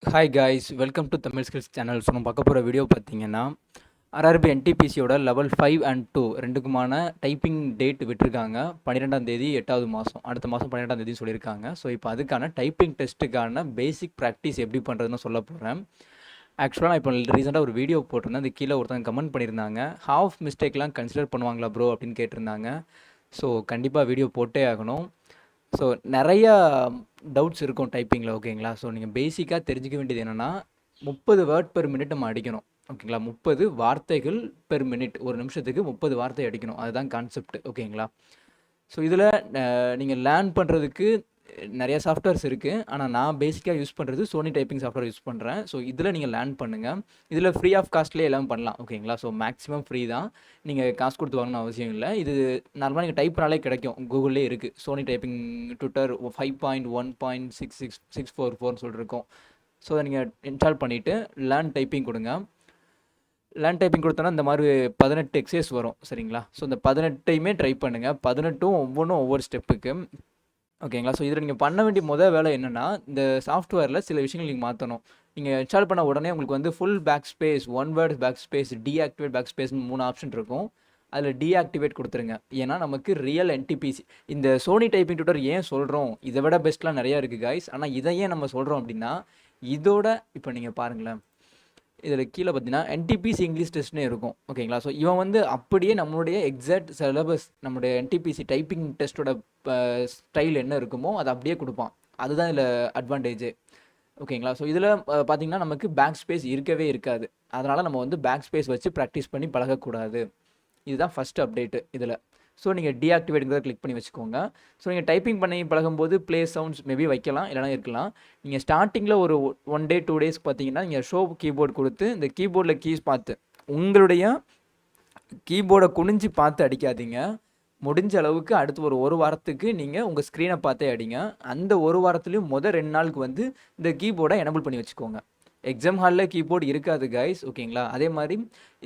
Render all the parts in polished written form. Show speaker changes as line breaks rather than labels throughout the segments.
Hi guys, welcome to Tamilskills channel. So நம்ம பார்க்க போகிற வீடியோ பார்த்தீங்கன்னா Rrb Ntpcயோட லெவல் 5 அண்ட் 2 ரெண்டுக்குமான டைப்பிங் டேட் விட்டுருக்காங்க. 12ஆம் தேதி 8வது மாதம், அடுத்த மாதம் 12ஆம் தேதி சொல்லியிருக்காங்க. ஸோ இப்போ அதுக்கான டைப்பிங் டெஸ்ட்டுக்கான பேசிக் ப்ராக்டிஸ் எப்படி பண்ணுறதுன்னு சொல்ல போகிறேன். ஆக்சுவலாக நான் இப்போ ரீசெண்டாக ஒரு வீடியோ போட்டிருந்தேன். அது கீழே ஒருத்தங்க கமெண்ட் பண்ணியிருந்தாங்க, ஹாஃப் மிஸ்டேக்லாம் கன்சிடர் பண்ணுவாங்களா ப்ரோ அப்படின்னு கேட்டிருந்தாங்க. ஸோ கண்டிப்பாக வீடியோ போட்டே ஆகணும். ஸோ நிறையா டவுட்ஸ் இருக்கும் டைப்பிங்கில், ஓகேங்களா. ஸோ நீங்கள் பேசிக்காக தெரிஞ்சுக்க வேண்டியது என்னென்னா 30 வேர்ட் பெர் மினிட் நம்ம அடிக்கணும், ஓகேங்களா. 30 வார்த்தைகள் பெர் மினிட், ஒரு நிமிஷத்துக்கு 30 வார்த்தை அடிக்கணும், அதுதான் கான்செப்ட், ஓகேங்களா. ஸோ இதில் நீங்கள் லேர்ன் பண்ணுறதுக்கு நிறைய சாஃப்ட்வேர்ஸ் இருக்குது. ஆனால் நான் பேசிக்காக யூஸ் பண்ணுறது சோனி டைப்பிங் சாஃப்ட்வேர் யூஸ் பண்ணுறேன். ஸோ இதில் நீங்கள் லேர்ன் பண்ணுங்கள். இதில் ஃப்ரீ ஆஃப் காஸ்ட்லேயே எல்லாம் பண்ணலாம், ஓகேங்களா. ஸோ மேக்ஸிமம் ஃப்ரீ தான், நீங்கள் காசு கொடுத்து வாங்கணும் அவசியம் இல்லை. இது நார்மலாக நீங்கள் டைப் பண்ணாலே கிடைக்கும், கூகுள்லேயே இருக்குது. சோனி டைப்பிங் ட்விட்டர் 5.1.66644 சொல்லியிருக்கோம். ஸோ அதை நீங்கள் இன்ஸ்டால் பண்ணிவிட்டு லேர்ன் டைப்பிங் கொடுங்க. லேர்ன் டைப்பிங் கொடுத்தோன்னா இந்த மாதிரி 18 எக்ஸசைஸ் வரும், சரிங்களா. ஸோ இந்த 18யுமே ட்ரை பண்ணுங்கள். 18ம் ஒவ்வொன்றும் ஒவ்வொரு ஸ்டெப்புக்கு, ஓகேங்களா. ஸோ இதில் நீங்கள் பண்ண வேண்டிய வேலை என்னென்னா, இந்த சாஃப்ட்வேரில் சில விஷயங்கள் நீங்கள் மாற்றணும். நீங்கள் இன்ஸ்டால் பண்ண உடனே உங்களுக்கு வந்து full back space, one word back space, deactivate back ஸ்பேஸ்னு 3 ஆப்ஷன் இருக்கும். அதில் டீஆக்டிவேட் கொடுத்துருங்க. ஏன்னா நமக்கு ரியல் என்டிபிசி, இந்த சோனி டைப்பிங் டியூட்டர் ஏன் சொல்கிறோம், இதை விட பெஸ்ட்லாம் நிறையா இருக்குது காய்ஸ். ஆனால் இதை ஏன் நம்ம சொல்கிறோம் அப்படின்னா, இதோட இப்போ நீங்கள் பாருங்களேன், இதில் கீழே பார்த்தீங்கன்னா என்டிபிசி இங்கிலீஷ் டெஸ்ட்னே இருக்கும், ஓகேங்களா. ஸோ இவன் வந்து அப்படியே நம்மளுடைய எக்ஸாக்ட் சிலபஸ், நம்மளுடைய என்டிபிசி டைப்பிங் டெஸ்ட்டோட ஸ்டைல் என்ன இருக்குமோ அதை அப்படியே கொடுப்பான். அதுதான் இதில் அட்வான்டேஜே, ஓகேங்களா. ஸோ இதில் பார்த்தீங்கன்னா நமக்கு பேக் ஸ்பேஸ் இருக்கவே இருக்காது. அதனால் நம்ம வந்து பேக் ஸ்பேஸ் வச்சு ப்ராக்டிஸ் பண்ணி பழகக்கூடாது. இதுதான் ஃபஸ்ட் அப்டேட்டு இதில். ஸோ நீங்கள் டீஆக்டிவேட்டுங்கிறத கிளிக் பண்ணி வச்சுக்கோங்க. ஸோ நீங்கள் டைப்பிங் பண்ணி பழகும்போது ப்ளே சவுண்ட்ஸ் மேபி வைக்கலாம், இல்லைனா இருக்கலாம். நீங்கள் ஸ்டார்டிங்கில் ஒரு 1 டே 2 டேஸ் பார்த்தீங்கன்னா நீங்கள் ஷோ கீபோர்டு கொடுத்து இந்த கீபோர்டில் கீஸ் பார்த்து, உங்களுடைய கீபோர்டை குனிஞ்சு பார்த்து அடிக்காதீங்க. முடிஞ்ச அளவுக்கு அடுத்து ஒரு வாரத்துக்கு நீங்கள் உங்கள் ஸ்க்ரீனை பார்த்தே அடிங்க. அந்த ஒரு வாரத்துலேயும் 2 நாளுக்கு வந்து இந்த கீபோர்டை எனபிள் பண்ணி வச்சுக்கோங்க. எக்ஸாம் ஹாலில் கீபோர்டு இருக்காது கைஸ், ஓகேங்களா. அதே மாதிரி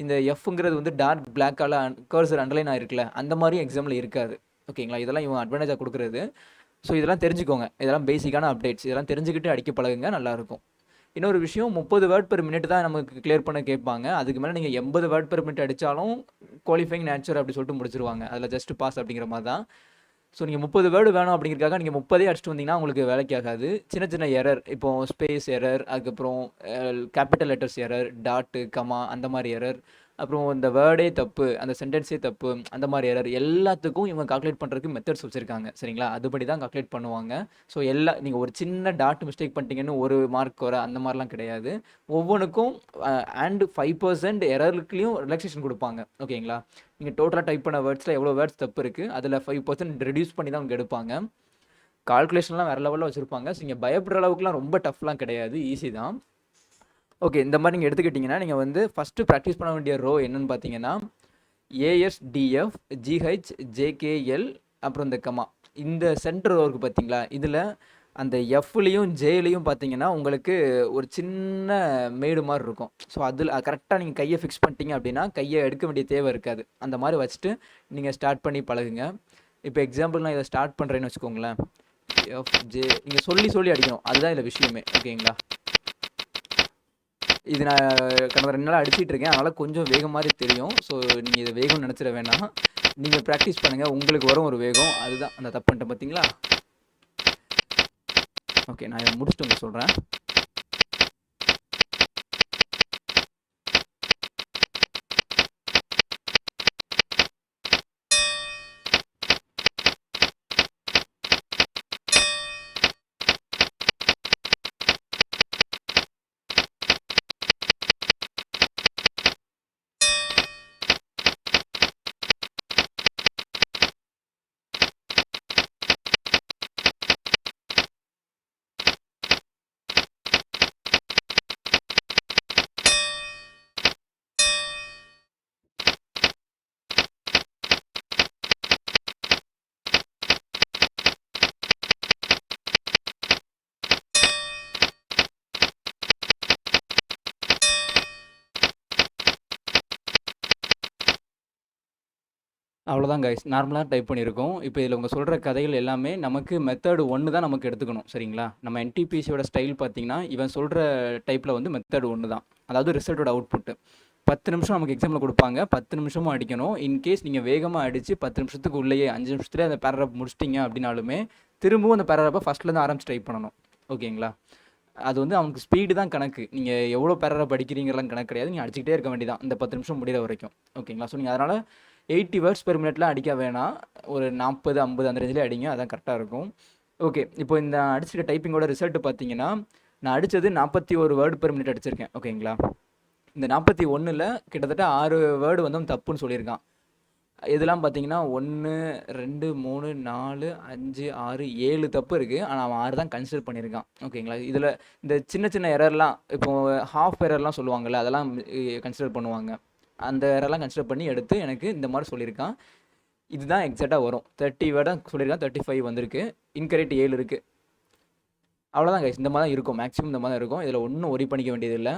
இந்த எஃப்ங்கிறது வந்து டார்க் பிளாக்கால் கர்சர் அண்டர்லைன் ஆகிருக்குல்ல, அந்த மாதிரியும் எக்ஸாமில் இருக்காது, ஓகேங்களா. இதெல்லாம் இவன் அட்வான்டேஜாக கொடுக்குறது. ஸோ இதெல்லாம் தெரிஞ்சுக்கோங்க. இதெல்லாம் பேசிக்கான அப்டேட்ஸ். இதெல்லாம் தெரிஞ்சுக்கிட்டு அடிக்க பழகுங்க, நல்லாயிருக்கும். இன்னொரு விஷயம், 30 வேர்ட் பெர் மினிட் தான் நமக்கு கிளியர் பண்ண கேட்பாங்க. அதுக்கு மேலே நீங்கள் 80 வேர்ட் பெர் மினிட் அடித்தாலும் குவாலிஃபைங் நேச்சர் அப்படி சொல்லிட்டு முடிச்சிருவாங்க. அதில் ஜஸ்ட் பாஸ் அப்படிங்கிற மாதிரி தான். ஸோ நீங்கள் 30 வேர்டு வேணும் அப்படிங்கிறக்காக நீங்கள் 30 அடிச்சுட்டு வந்தீங்கன்னா உங்களுக்கு வேலைக்கு ஆகாது. சின்ன சின்ன எரர், இப்போது ஸ்பேஸ் எரர், அதுக்கப்புறம் capital letters error, dot comma அந்த மாதிரி எரர், அப்புறம் இந்த வேர்டே தப்பு, அந்த சென்டென்ஸே தப்பு, அந்த மாதிரி எரர் எல்லாத்துக்கும் இவங்க கால்குலேட் பண்ணுறதுக்கு மெத்தட்ஸ் வச்சுருக்காங்க, சரிங்களா. அதுபடி தான் கால்குலேட் பண்ணுவாங்க. ஸோ நீங்கள் ஒரு சின்ன டாட் மிஸ்டேக் பண்ணிட்டீங்கன்னு 1 மார்க் வர அந்த மாதிரிலாம் கிடையாது. ஒவ்வொன்றுக்கும் அண்ட் 5% எரருக்குலேயும் ரிலாக்ஸேஷன் கொடுப்பாங்க, ஓகேங்களா. நீங்கள் டோட்டலாக டைப் பண்ண வேர்ட்ஸில் எவ்வளோ வேர்ட்ஸ் தப்பு இருக்குது, அதில் 5% ரெடியூஸ் பண்ணி தான் அவங்க எடுப்பாங்க. கால்குலேஷன்லாம் வேறு லெவலில் வச்சுருப்பாங்க. ஸோ நீங்கள் பயப்படுற அளவுக்குலாம் ரொம்ப டஃப்லாம் கிடையாது, ஈஸி தான். ஓகே, இந்த மாதிரி நீங்கள் எடுத்துக்கிட்டிங்கன்னா நீங்கள் வந்து ஃபஸ்ட்டு ப்ராக்டிஸ் பண்ண வேண்டிய ரோ என்னென்னு பார்த்தீங்கன்னா, ஏஎஸ்டிஎஃப் ஜிஹெச் ஜேகேஎல் அப்புறம் இந்த கமா, இந்த சென்டர் ரோருக்கு பார்த்தீங்களா. இதில் அந்த எஃப்லேயும் ஜேலையும் பார்த்தீங்கன்னா உங்களுக்கு ஒரு சின்ன மேடு மாதிரி இருக்கும். ஸோ அதில் கரெக்டாக நீங்கள் கையை ஃபிக்ஸ் பண்ணிட்டீங்க அப்படின்னா கையை எடுக்க வேண்டிய தேவை இருக்காது. அந்த மாதிரி வச்சுட்டு நீங்கள் ஸ்டார்ட் பண்ணி பழகுங்க. இப்போ எக்ஸாம்பிள் நான் இதை ஸ்டார்ட் பண்ணுறேன்னு வச்சுக்கோங்களேன். எஃப்ஜே நீங்கள் சொல்லி சொல்லி அடிக்கணும், அதுதான் இதில் விஷயமே, ஓகேங்களா. இது நான் கடந்த 2 நாளாக அடிச்சிட்டு இருக்கேன், அதனால் கொஞ்சம் வேகம் மாதிரி தெரியும். ஸோ நீங்கள் இதை வேகம்னு நினச்சிட வேணாம். நீங்கள் ப்ராக்டிஸ் பண்ணுங்கள், உங்களுக்கு வரும் ஒரு வேகம். அதுதான் அந்த தப்பு பண்ணிட்டேன் பார்த்தீங்களா. ஓகே, நான் இதை முடிச்சுட்டு உங்களுக்கு சொல்கிறேன். அவ்வளோதான் கைஸ். நார்மலா டைப் பண்ணியிருக்கோம். இப்போ இதில இவங்க சொல்ற கதைகள் எல்லாமே நமக்கு மெத்தட் 1 தான் நமக்கு எடுத்துக்கணும். சரிங்களா? நம்ம என்டிபிசியோட ஸ்டைல் பார்த்தீங்கன்னா, இவன் சொல்ற டைப்ல வந்து மெத்தட் 1 தான். அதாவது ரிசல்ட்டோட அவுட்புட். 10 நிமிஷம் நமக்கு எக்ஸாம்ல குடுப்பாங்க. 10 நிமிஷமும் அடிக்கணும். இன்கேஸ் நீங்க வேகமா அடிச்சு 10 நிமிஷத்துக்கு உள்ளேயே 5 நிமிஷத்துலயே அந்த பேராகிராஃப் முடிச்சிட்டீங்க அப்படின்னாலுமே, திரும்பவும் அந்த பேராகிராஃப ஃபர்ஸ்ட்லேருந்து ஆரம்பிச்சு டைப் பண்ணணும். ஓகேங்களா? அது வந்து அவனுக்கு ஸ்பீடு தான் கணக்கு. நீங்க எவ்வளோ பேராகிராஃப் படிக்கிறீங்கலாம் கணக்கு கிடையாது. நீங்க அடிச்சுக்கிட்டே இருக்க வேண்டியது தான். இந்த 10 நிமிஷம் முடியிற வரைக்கும். ஓகேங்களா? ஸோ நீங்க அதனால 80 வேர்ட்ஸ் பெர் மினிட்லாம் அடிக்க வேணாம். ஒரு 40, 50 அந்த ரேஞ்சிலே அடிங்க. அதான் கரெக்ட்டா இருக்கும். ஓகே. இப்போ இந்த அடிச்சிருக்க டைப்பிங்கோட ரிசல்ட் பார்த்தீங்கன்னா, நான் அடிச்சது 41 வேர்ட் பெர் மினிட் அடிச்சிருக்கேன். ஓகேங்களா? இந்த 41ல கிட்டத்தட்ட 6 வேர்டு வந்து அவன் தப்புன்னு சொல்லியிருக்கான். இதெல்லாம் பார்த்தீங்கன்னா 1, 2, 3, 4, 5, 6, 7 தப்பு இருக்கு. ஆனா அவன் 6 தான் கன்சிடர் பண்ணியிருக்கான். ஓகேங்களா? இதுல இந்த சின்ன சின்ன எரர்லாம் இப்போ ஹாஃப் எரர்லாம் சொல்லுவாங்கல்ல, அதெல்லாம் கன்சிடர் பண்ணுவாங்க. அந்த எரர்லாம் கன்சிடர் பண்ணி எடுத்து எனக்கு இந்த மாரி சொல்லியிருக்கான். இதுதான் எக்ஸாக்ட்டா வரும். 30 வேர்டா சொல்லியிருக்கான். 35 வந்திருக்கு. இன்கரெக்ட் 7 இருக்கு. அவ்வளோதான் கைஸ். இந்த மாரி தான் இருக்கும். மேக்ஸிமம் இந்த மாரி தான் இருக்கும். இதுல ஒண்ணும் வொரி பண்ணிக்க வேண்டியதில்ல.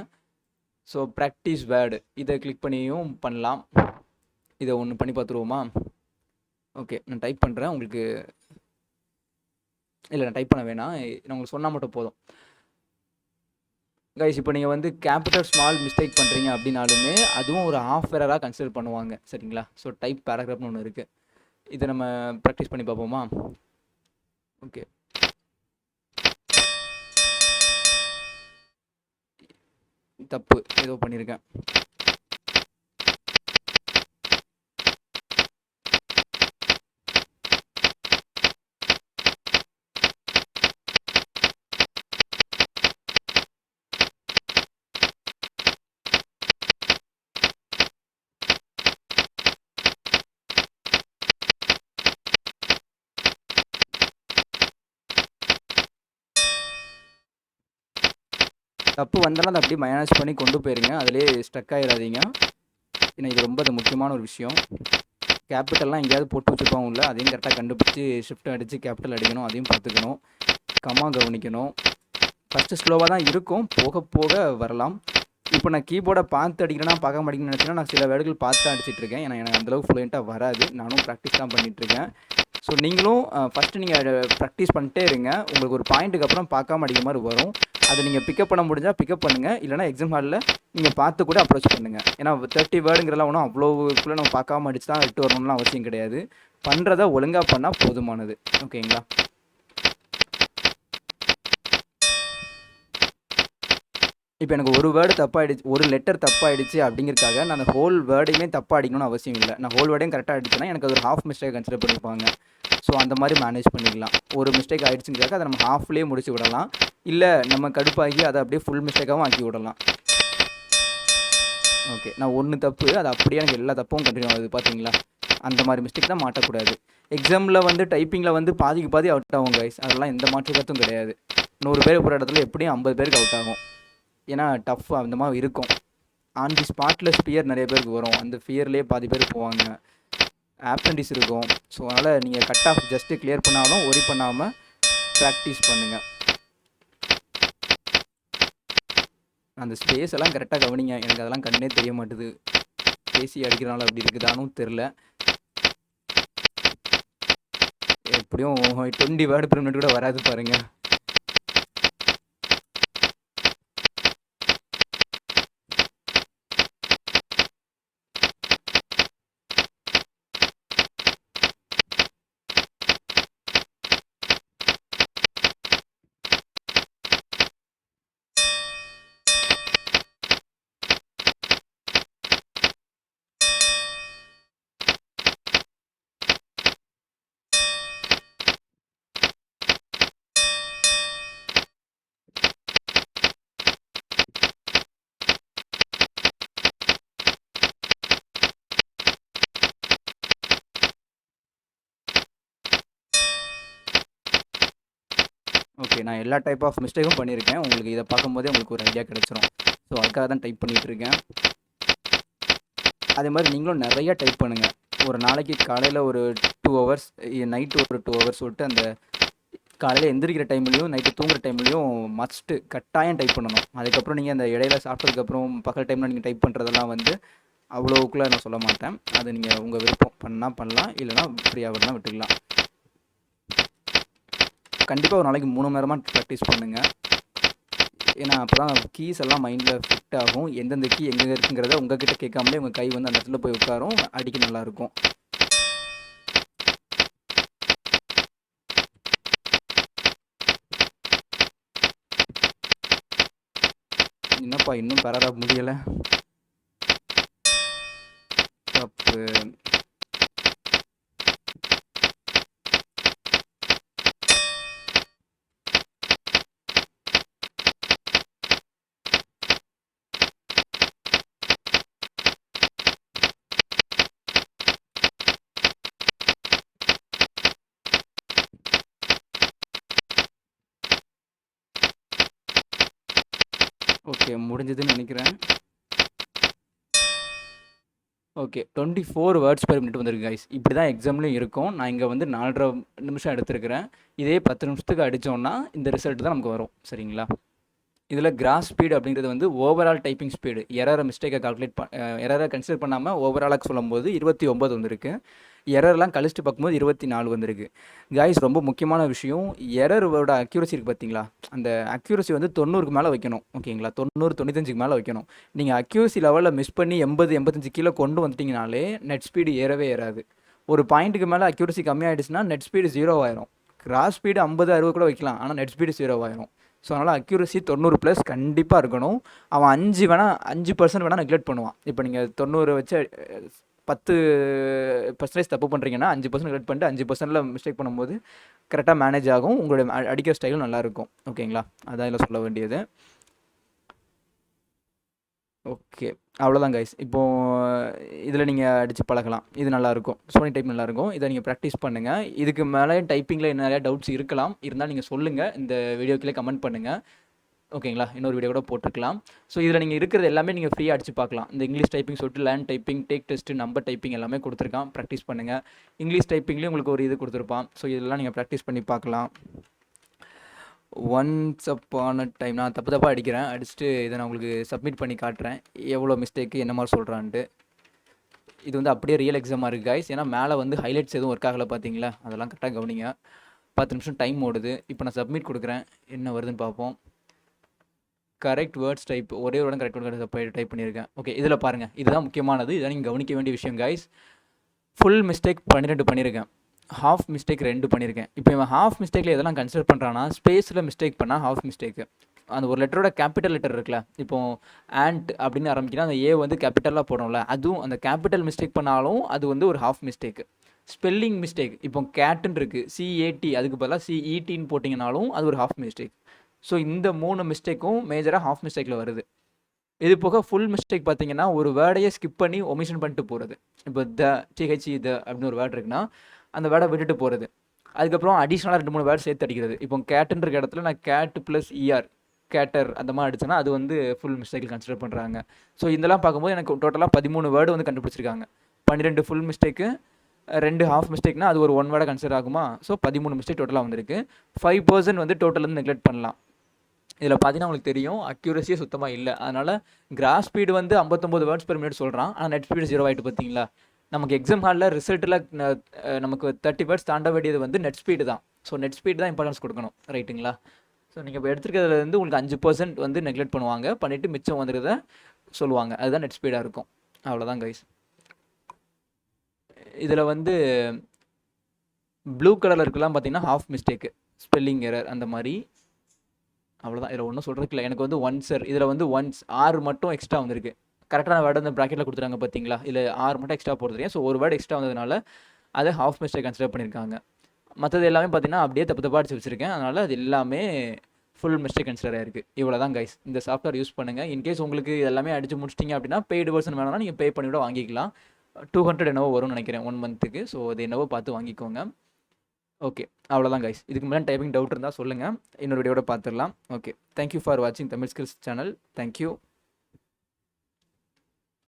ஸோ பிராக்டிஸ் வேர்டு இதை கிளிக் பண்ணியும் பண்ணலாம். இதை ஒன்று பண்ணி பார்த்துருவோமா? ஓகே, நான் டைப் பண்ணுறேன். உங்களுக்கு இல்லை, நான் டைப் பண்ண வேணாம். நான் உங்களுக்கு சொன்னால் மட்டும் போதும். கைஸ், இப்போ நீங்கள் வந்து கேபிட்டல் ஸ்மால் மிஸ்டேக் பண்ணுறீங்க அப்படின்னாலுமே அதுவும் ஒரு ஹாஃப் எரராக கன்சிடர் பண்ணுவாங்க. சரிங்களா? ஸோ டைப் பேராகிராஃப்னு ஒன்று இருக்குது. இதை நம்ம ப்ராக்டிஸ் பண்ணி பார்ப்போமா? ஓகே, தப்பு ஏதோ பண்ணியிருக்கேன். தப்பு வந்தாலும் அதை அப்படியே மைனஸ் பண்ணி கொண்டு போயிருங்க. அதிலே ஸ்ட்ரக் ஆகிடாதீங்க. ஏன்னா இது ரொம்ப முக்கியமான ஒரு விஷயம். கேபிட்டல்லாம் எங்கேயாவது போட்டு வச்சுருப்பாங்க உள்ள, அதையும் கரெக்டாக கண்டுபிடிச்சி ஷிஃப்ட் அடித்து கேபிட்டல் அடிக்கணும். அதையும் பார்த்துக்கணும். கம்மா கவனிக்கணும். ஃபஸ்ட்டு ஸ்லோவாக தான் இருக்கும், போக போக வரலாம். இப்போ நான் கீபோர்டை பார்த்து அடிக்கிறேன்னா பார்க்க மாட்டேங்கன்னு நினச்சேன்னா, நான் சில வேர்டுகள் பார்த்து தான் அடிச்சிட்ருக்கேன். ஏன்னா எனக்கு அந்தளவுக்கு ஃப்ளூயண்ட்டாக வராது. நானும் ப்ராக்டிஸ் தான் பண்ணிகிட்ருக்கேன். ஸோ நீங்களும் ஃபஸ்ட்டு நீங்கள் ப்ராக்டிஸ் பண்ணிட்டே இருங்க. உங்களுக்கு ஒரு பாயிண்ட்டுக்கு அப்புறம் பார்க்காம அடிக்கிற மாதிரி வரும். அதை நீங்கள் பிக்கப் பண்ண முடிஞ்சால் பிக்கப் பண்ணுங்கள். இல்லைனா எக்ஸாம் ஹாலில் நீங்கள் பார்த்து கூட அப்ரோச் பண்ணுங்கள். ஏன்னா 30 வேர்டுங்கிறலாம் ஒன்றும் அவ்வளோக்குள்ளே நம்ம பார்க்காம அடிச்சு தான் விட்டு வரணும்லாம் அவசியம் கிடையாது. பண்ணுறத ஒழுங்காக பண்ணால் போதுமானது. ஓகேங்களா? இப்போ எனக்கு ஒரு வேர்டு தப்பாகிடுச்சு, ஒரு லெட்டர் தப்பாகிடுச்சு அப்படிங்கிறதுக்காக நான் அந்த ஹோல் வேர்டையுமே தப்பாக அடிக்கணும்னு அவசியம் இல்லை. நான் ஹோல் வேர்டையும் கரெக்டாக அடிச்சேன்னா எனக்கு அது ஒரு ஹாஃப் மிஸ்டேக் கன்சிடர் பண்ணிப்பாங்க. ஸோ அந்த மாதிரி மேனேஜ் பண்ணிக்கலாம். ஒரு மிஸ்டேக் ஆகிடுச்சுங்கிறதுக்காக அதை நம்ம ஹாஃப்லேயே முடிச்சு விடலாம். இல்லை நம்ம கடுப்பாகி அதை அப்படியே ஃபுல் மிஸ்டேக்காகவும் ஆக்கி விடலாம். ஓகே, நான் ஒன்று தப்பு, அது அப்படியே எனக்கு எல்லா தப்பும் கண்டினியூ ஆகுது. பார்த்தீங்களா? அந்த மாதிரி மிஸ்டேக் தான் மாட்டக்கூடாது. எக்ஸாமில் வந்து டைப்பிங்கில் வந்து பாதிக்கு பாதி அவுட் ஆகும் கைஸ். அதெல்லாம் எந்த மாற்று கருத்தும் கிடையாது. 100 பேர் போகிற இடத்துல எப்படியும் 50 பேருக்கு அவுட் ஆகும். ஏன்னா டஃப் அந்த மாதிரி இருக்கும். ஆன் தி ஸ்பாட்டில் ஃபியர் நிறைய பேருக்கு வரும். அந்த ஃபியர்லேயே பாதி பேர் போவாங்க. ஆப்சன்டிஸ் இருக்கும். ஸோ அதனால் நீங்கள் கட் ஆஃப் ஜஸ்ட்டு கிளியர் பண்ணாலும் ஒரி பண்ணாமல் ப்ராக்டிஸ் பண்ணுங்கள். அந்த ஸ்பேஸ் எல்லாம் கரெக்டாக கவனிங்க. எனக்கு அதெல்லாம் கண்ணே தெரிய மாட்டுது. பேசி அடிக்கிறனால அப்படி இருக்குதானும் தெரில. எப்படியும் 20 வேர்டு பெர் மினிட் கூட வராது பாருங்கள். ஓகே, நான் எல்லா டைப் ஆஃப் மிஸ்டேக்கும் பண்ணியிருக்கேன். உங்களுக்கு இதை பார்க்கும்போதே உங்களுக்கு ஒரு ஐடியா கிடச்சிரும். ஸோ அதுக்காக தான் டைப் பண்ணிகிட்ருக்கேன். அதே மாதிரி நீங்களும் நிறையா டைப் பண்ணுங்கள். ஒரு நாளைக்கு காலையில் ஒரு 2 ஹவர்ஸ், நைட்டு ஒரு 2 ஹவர்ஸ் விட்டு அந்த காலையில் எந்திரிக்கிற டைம்லையும் நைட்டு தூங்குற டைம்லையும் மஸ்ட்டு கட்டாயம் டைப் பண்ணணும். அதுக்கப்புறம் நீங்கள் அந்த இடையில சாப்பிட்டதுக்கப்புறம் பகல் டைமில் நீங்கள் டைப் பண்ணுறதெல்லாம் வந்து அவ்வளோவுக்குள்ளே நான் சொல்ல மாட்டேன். அது நீங்கள் உங்கள் விருப்பம், பண்ணால் பண்ணலாம், இல்லைனா ஃப்ரீயாக விடலாம் விட்டுக்கலாம். கண்டிப்பாக ஒரு நாளைக்கு 3 மணி நேரமாக ப்ராக்டிஸ் பண்ணுங்கள். ஏன்னா அப்போ தான் கீஸ் எல்லாம் மைண்டில் ஃபிட் ஆகும். எந்தெந்த கீ எங்கே இருக்குங்கிறத உங்ககிட்ட கேட்காமலே உங்கள் கை வந்து அந்த இடத்துல போய் உட்காரும், அடிக்க நல்லாயிருக்கும். என்னப்பா இன்னும் பேராகிராஃப் முடியலை? தப்பு. ஓகே, முடிஞ்சதுன்னு நினைக்கிறேன். ஓகே, 24 வேர்ட்ஸ் பெர் மினிட் வந்திருக்கு கைஸ். இப்படி தான் எக்ஸாம்லேயும் இருக்கும். நான் இங்கே வந்து 4.5 நிமிஷம் எடுத்துருக்கிறேன். இதே 10 நிமிஷத்துக்கு அடித்தோன்னா இந்த ரிசல்ட் தான் நமக்கு வரும். சரிங்களா? இதில் கிராஸ் ஸ்பீடு அப்படிங்கிறது வந்து ஓவரால் டைப்பிங் ஸ்பீடு. எரரை மிஸ்டேக்கை எரரை கன்சிடர் பண்ணாமல் ஓவராலாக சொல்லும்போது 29 வந்திருக்கு. எரர்லாம் கழிச்சிட்டு பார்க்கும்போது 24 வந்திருக்கு. கைஸ், ரொம்ப முக்கியமான விஷயம், எரரோட அக்யூரசி இருக்குது பார்த்தீங்களா? அந்த அக்யூரசி வந்து 90க்கு மேலே வைக்கணும். ஓகேங்களா? 90 95க்கு மேலே வைக்கணும். நீங்கள் அக்யூரசி லெவலில் மிஸ் பண்ணி 80 85 கீழே கொண்டு வந்துட்டிங்கனாலே நெட் ஸ்பீடு ஏறவே ஏறாது. ஒரு பாயிண்ட்டுக்கு மேலே அக்யூரசி கம்மியாகிடுச்சுன்னா நெட் ஸ்பீடு 0 ஆயிரும். கிராஸ் ஸ்பீடு 50 60 கூட வைக்கலாம், ஆனால் நெட் ஸ்பீடு 0 ஆயிரும். ஸோ அதனால் அக்யூரசி 90+ கண்டிப்பாக இருக்கணும். அவன் 5% வேணால் நெக்லெக்ட் பண்ணுவான். இப்போ நீங்கள் 90 வச்சு 10% தப்பு பண்ணுறீங்கன்னா 5% நெக்லெக்ட் பண்ணிட்டு 5%ல் மிஸ்டேக் பண்ணும்போது கரெக்டாக மேனேஜ் ஆகும். உங்களுடைய அடிக்கிற ஸ்டைலும் நல்லாயிருக்கும். ஓகேங்களா? அதான் இதில் சொல்ல வேண்டியது. ஓகே, அவ்வளோதான் கைஸ். இப்போது இதில் நீங்கள் அடித்து பழகலாம். இது நல்லாயிருக்கும். சோனி டைப் நல்லாயிருக்கும். இதை நீங்கள் ப்ராக்டிஸ் பண்ணுங்கள். இதுக்கு மேலே டைப்பிங்கில் நிறையா டவுட்ஸ் இருக்கலாம். இருந்தால் நீங்கள் சொல்லுங்கள், இந்த வீடியோக்கிலே கமெண்ட் பண்ணுங்கள். ஓகேங்களா? இன்னொரு வீடியோ கூட போட்டுருக்கலாம். ஸோ இதில் நீங்கள் இருக்கிறது எல்லாமே நீங்கள் ஃப்ரீயாக அடித்து பார்க்கலாம். இந்த இங்கிலீஷ் டைப்பிங் சொல்லிட்டு land typing, take test, number typing எல்லாமே கொடுத்துருக்கான். ப்ராக்டிஸ் பண்ணுங்கள். இங்கிலீஷ் டைப்பிங்லேயும் உங்களுக்கு ஒரு இது கொடுத்துருப்பான். ஸோ இதெல்லாம் நீங்கள் ப்ராக்டிஸ் பண்ணி பார்க்கலாம். ஒன்ஸ் அப்பான டைம் நான் தப்பாக அடிக்கிறேன். அடிச்சுட்டு இதை நான் உங்களுக்கு சப்மிட் பண்ணி காட்டுறேன், எவ்வளோ மிஸ்டேக்கு என்ன மாதிரி சொல்கிறான்ட்டு. இது வந்து அப்படியே ரியல் எக்ஸாமாக இருக்குது கைஸ். ஏன்னா மேலே வந்து ஹைலைட்ஸ் எதுவும் ஒர்க் ஆகலை பார்த்தீங்களா? அதெல்லாம் கரெக்டாக கவனிங்க. 10 நிமிஷம் டைம் ஓடுது. இப்போ நான் சப்மிட் கொடுக்குறேன், என்ன வருதுன்னு பார்ப்போம். கரெக்ட் வேர்ட்ஸ் டைப், ஒரே ஒரு கரெக்ட் வேர்டு டைப் பண்ணியிருக்கேன். ஓகே, இதில் பாருங்கள், இதுதான் முக்கியமானது. இதை நீங்கள் கவனிக்க வேண்டிய விஷயம் கைஸ். ஃபுல் மிஸ்டேக் 12 பண்ணியிருக்கேன், ஹாஃப் மிஸ்டேக் 2 பண்ணியிருக்கேன். இப்போ இவன் ஹாஃப் மிஸ்டேக்கில் எதெல்லாம் கன்சிடர் பண்ணுறான்னா, ஸ்பேஸில் மிஸ்டேக் பண்ணால் ஹாஃப் மிஸ்டேக்கு. அந்த ஒரு லெட்டரோட கேபிட்டல் லெட்டர் இருக்குல்ல, இப்போ ஆண்ட் அப்படின்னு ஆரம்பிக்கிறா, அந்த ஏ வந்து கேபிட்டலாக போடும்ல, அதுவும் அந்த கேபிட்டல் மிஸ்டேக் பண்ணாலும் அது வந்து ஒரு ஹாஃப் மிஸ்டேக்கு. ஸ்பெல்லிங் மிஸ்டேக், இப்போ கேட்டுன்னு இருக்குது, சிஏடி அதுக்கு பதிலாக சிஇடின்னு போட்டிங்கனாலும் அது ஒரு ஹாஃப் மிஸ்டேக். ஸோ இந்த 3 மிஸ்டேக்கும் மேஜராக ஹாஃப் மிஸ்டேக்கில் வருது. இது போக ஃபுல் மிஸ்டேக் பார்த்தீங்கன்னா, ஒரு வேர்டையே ஸ்கிப் பண்ணி ஒமிஷன் பண்ணிட்டு போகிறது. இப்போ டிஹெச்இ அப்படின்னு ஒரு வேர்டு இருக்குன்னா அந்த வேர்டை விட்டுட்டு போகிறது. அதுக்கப்புறம் அடிஷ்னலாக 2 3 வேர்டு சேர்த்து அடிக்கிறது. இப்போ கேட்டுன்ற இடத்துல நான் கேட் ப்ளஸ் இஆர், கேட்டர் அந்த மாதிரி அடிச்சேன்னா அது வந்து ஃபுல் மிஸ்டேக்கில் கன்சிடர் பண்ணுறாங்க. ஸோ இதெல்லாம் பார்க்கும்போது எனக்கு டோட்டலாக 13 வேர்டு வந்து கண்டுபிடிச்சிருக்காங்க. 12 ஃபுல் மிஸ்டேக்கு, 2 ஹாஃப் மிஸ்டேக்னா அது ஒரு 1 வேர்டை கன்சிடர் ஆகுமா? ஸோ 13 மிஸ்டேக் டோட்டலாக வந்திருக்கு. 5% வந்து டோட்டல் வந்து நெக்லெக்ட் பண்ணலாம். இதில் பார்த்தீங்கன்னா உங்களுக்கு தெரியும், அக்யூரஸியே சுத்தமாக இல்லை. அதனால் கிராஸ் ஸ்பீடு வந்து 59 வேர்ட்ஸ் பெர் மினிட் சொல்கிறான், ஆனால் நெட் ஸ்பீடு 0 ஆகிட்டு. பார்த்தீங்களா? நமக்கு எக்ஸாம் ஹாலில் ரிசல்ட்டில் நமக்கு 30 வேர்ட்ஸ் தாண்ட வேண்டியது வந்து நெட் ஸ்பீடு தான். ஸோ நெட் ஸ்பீடு தான் இம்பார்ட்டன்ஸ் கொடுக்கணும், ரைட்டுங்களா? ஸோ நீங்கள் இப்போ எடுத்துருக்கிறதுல வந்து உங்களுக்கு 5% வந்து நெக்லெக்ட் பண்ணுவாங்க, பண்ணிவிட்டு மிச்சம் வந்துடுறத சொல்லுவாங்க. அதுதான் நெட் ஸ்பீடாக இருக்கும். அவ்வளோதான் கைஸ். இதில் வந்து ப்ளூ கலரில் இருக்கலாம் பார்த்தீங்கன்னா ஹாஃப் மிஸ்டேக்கு, ஸ்பெல்லிங் எரர் அந்த மாதிரி. அவ்வளோதான், இதில் ஒன்றும் சொல்கிறதுக்கு இல்லை. எனக்கு வந்து ஒன்ஸர், இதில் வந்து ஒன்ஸ் ஆர் மட்டும் எக்ஸ்ட்ரா வந்திருக்கு. கரெக்டான வேர்டு அந்த ப்ராக்கெட்டில் கொடுத்துருக்காங்க பார்த்தீங்களா? இல்லை ஆர் மட்டும் எக்ஸ்ட்ரா போடுறீங்க. ஸோ ஒரு வேர்டு எக்ஸ்ட்ரா வந்ததுனால அதை ஹாஃப் மிஸ்டேக் கன்சிடர் பண்ணியிருக்காங்க. மற்றது எல்லாமே பார்த்தீங்கன்னா அப்படியே தப்பு அடிச்சு வச்சுருக்கேன். அதனால் அது எல்லாமே ஃபுல் மிஸ்டேக் கன்சிடர் ஆயிருக்கு. இவ்வளோ தான் கைஸ். இந்த சாஃப்ட்வேர் யூஸ் பண்ணுங்கள். இன்கேஸ் உங்களுக்கு எல்லாமே அடிச்சு முடிச்சிட்டிங்க அப்படின்னா பெய்டு வெர்ஷன் வேணும்னா நீங்கள் பே பண்ணி கூட வாங்கிக்கலாம். 200 என்னவோ வரும்னு நினைக்கிறேன் 1 மந்த்துக்கு. ஸோ அது என்னவோ பார்த்து வாங்கிக்கோங்க. ஓகே, அவ்வளோதான் கைஸ். இதுக்கு மேலே டைப்பிங் டவுட் இருந்தால் சொல்லுங்கள், இன்னொரு வீடியோட பார்த்துடலாம். ஓகே, தேங்க்யூ ஃபார் வாட்சிங் தமிழ் ஸ்கில்ஸ் சேனல். தேங்க்யூ.